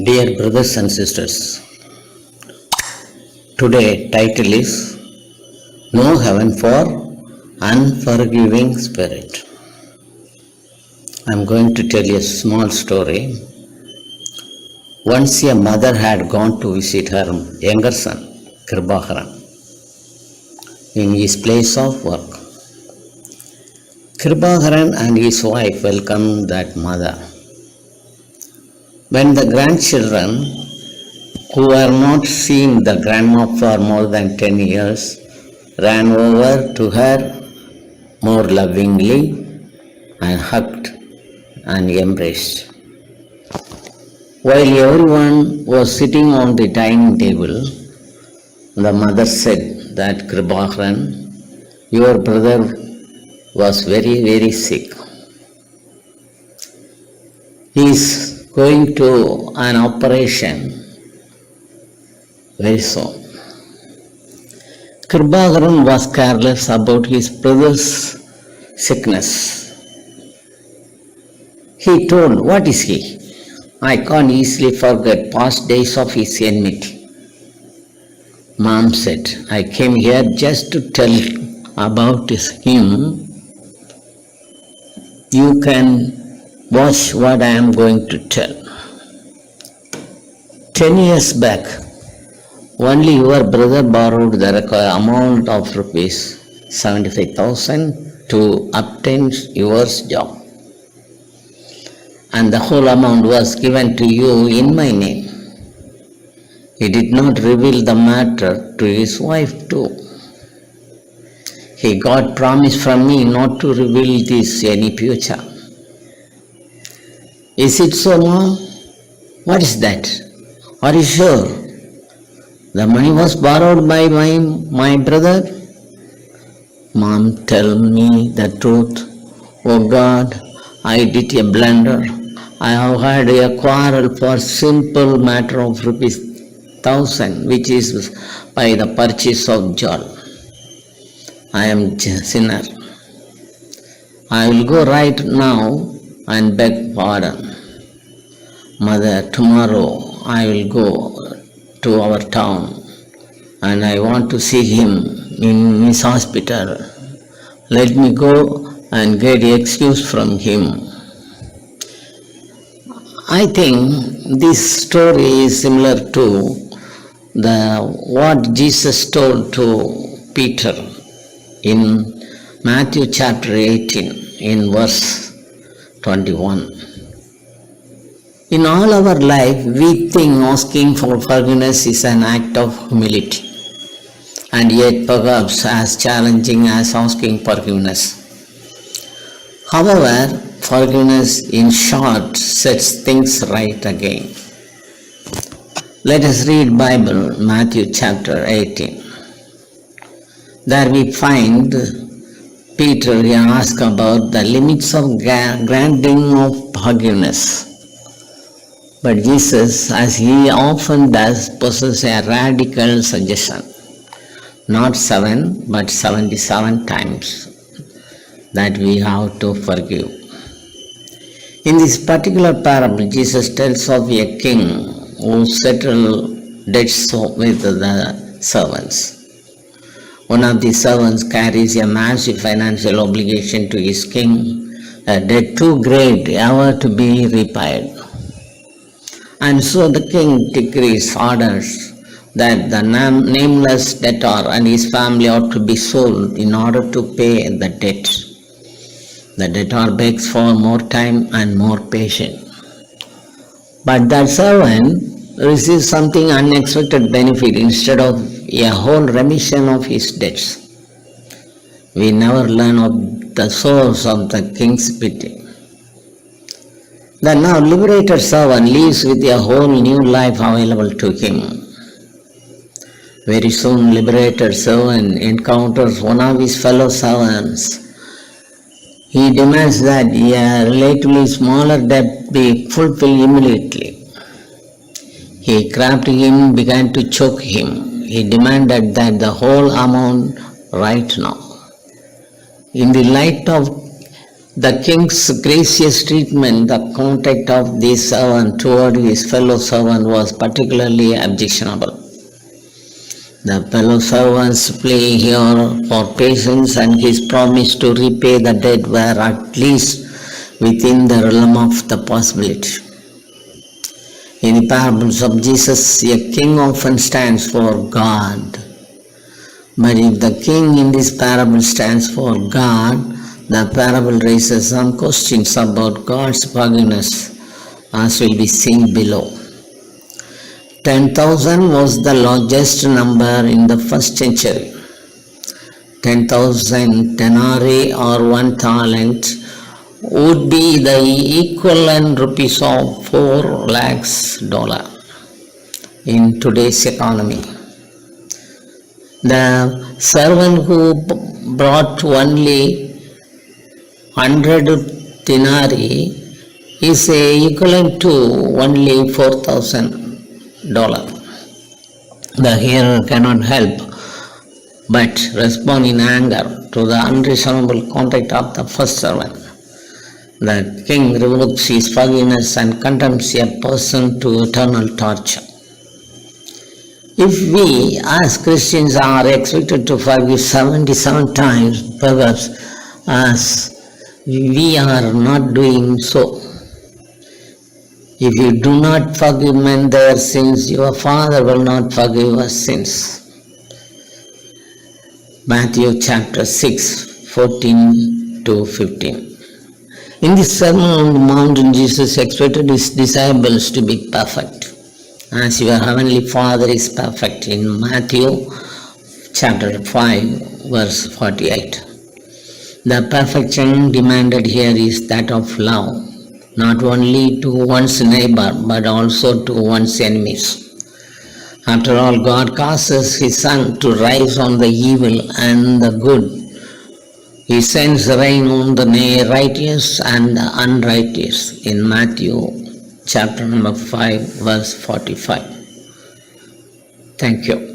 Dear brothers and sisters, today title is No Heaven for Unforgiving Spirit. I am going to tell you a small story. Once a mother had gone to visit her younger son, Kribakaran, in his place of work. Kribakaran and his wife welcomed that mother. When the grandchildren, who were not seen the grandma for more than 10 years, ran over to her more lovingly and hugged and embraced. While everyone was sitting on the dining table, the mother said that Kribakaran, your brother was very, very sick. He is going to an operation very soon. Kribakaran was careless about his brother's sickness. He told, "What is he? I can't easily forget past days of his enmity." Mom said, "I came here just to tell about him. You can watch what I am going to tell. 10 years back, only your brother borrowed the amount of rupees 75,000 to obtain your job. And the whole amount was given to you in my name. He did not reveal the matter to his wife too. He got promise from me not to reveal this any future. Is it so, Mom? What is that? Are you sure? The money was borrowed by my brother?" "Mom, tell me the truth. Oh God, I did a blunder. I have had a quarrel for simple matter of rupees 1,000, which is by the purchase of jewel. I am sinner. I will go right now and beg pardon. Mother, tomorrow I will go to our town and I want to see him in his hospital. Let me go and get excuse from him." I think this story is similar to what Jesus told to Peter in Matthew chapter 18 in verse 21. In all our life, we think asking for forgiveness is an act of humility, and yet perhaps as challenging as asking forgiveness. However, forgiveness in short sets things right again. Let us read Bible, Matthew chapter 18. There we find Peter ask about the limits of granting of forgiveness. But Jesus, as he often does, possesses a radical suggestion. Not 7, but 77 times that we have to forgive. In this particular parable, Jesus tells of a king who settled debts with the servants. One of the servants carries a massive financial obligation to his king, a debt too great ever to be repaid. And so the king decrees orders that the nameless debtor and his family ought to be sold in order to pay the debt. The debtor begs for more time and more patience. But that servant receives something unexpected benefit instead of a whole remission of his debts. We never learn of the source of the king's pity. The now liberated servant lives with a whole new life available to him. Very soon, liberated servant encounters one of his fellow servants. He demands that a relatively smaller debt be fulfilled immediately. He grabbed him, began to choke him. He demanded that the whole amount right now. In the light of The king's gracious treatment, the contact of this servant toward his fellow servant was particularly objectionable. The fellow servant's plea here for patience and his promise to repay the debt were at least within the realm of the possibility. In the parables of Jesus, a king often stands for God. But if the king in this parable stands for God, the parable raises some questions about God's forgiveness, as will be seen below. 10,000 was the largest number in the first century. 10,000 denarii or 1 talent would be the equivalent rupees of $4 lakhs in today's economy. The servant who brought only 100 denarii is equivalent to only $4,000. The hearer cannot help but respond in anger to the unreasonable conduct of the first servant. The king revokes his forgiveness and condemns a person to eternal torture. If we as Christians are expected to forgive 77 times, perhaps as we are not doing so. If you do not forgive men their sins, your Father will not forgive your sins. Matthew chapter 6, 14 to 15. In this Sermon on the Mount, Jesus expected his disciples to be perfect, as your heavenly Father is perfect, in Matthew chapter 5, verse 48. The perfection demanded here is that of love, not only to one's neighbor, but also to one's enemies. After all, God causes His sun to rise on the evil and the good. He sends rain on the righteous and the unrighteous in Matthew chapter number 5, verse 45. Thank you.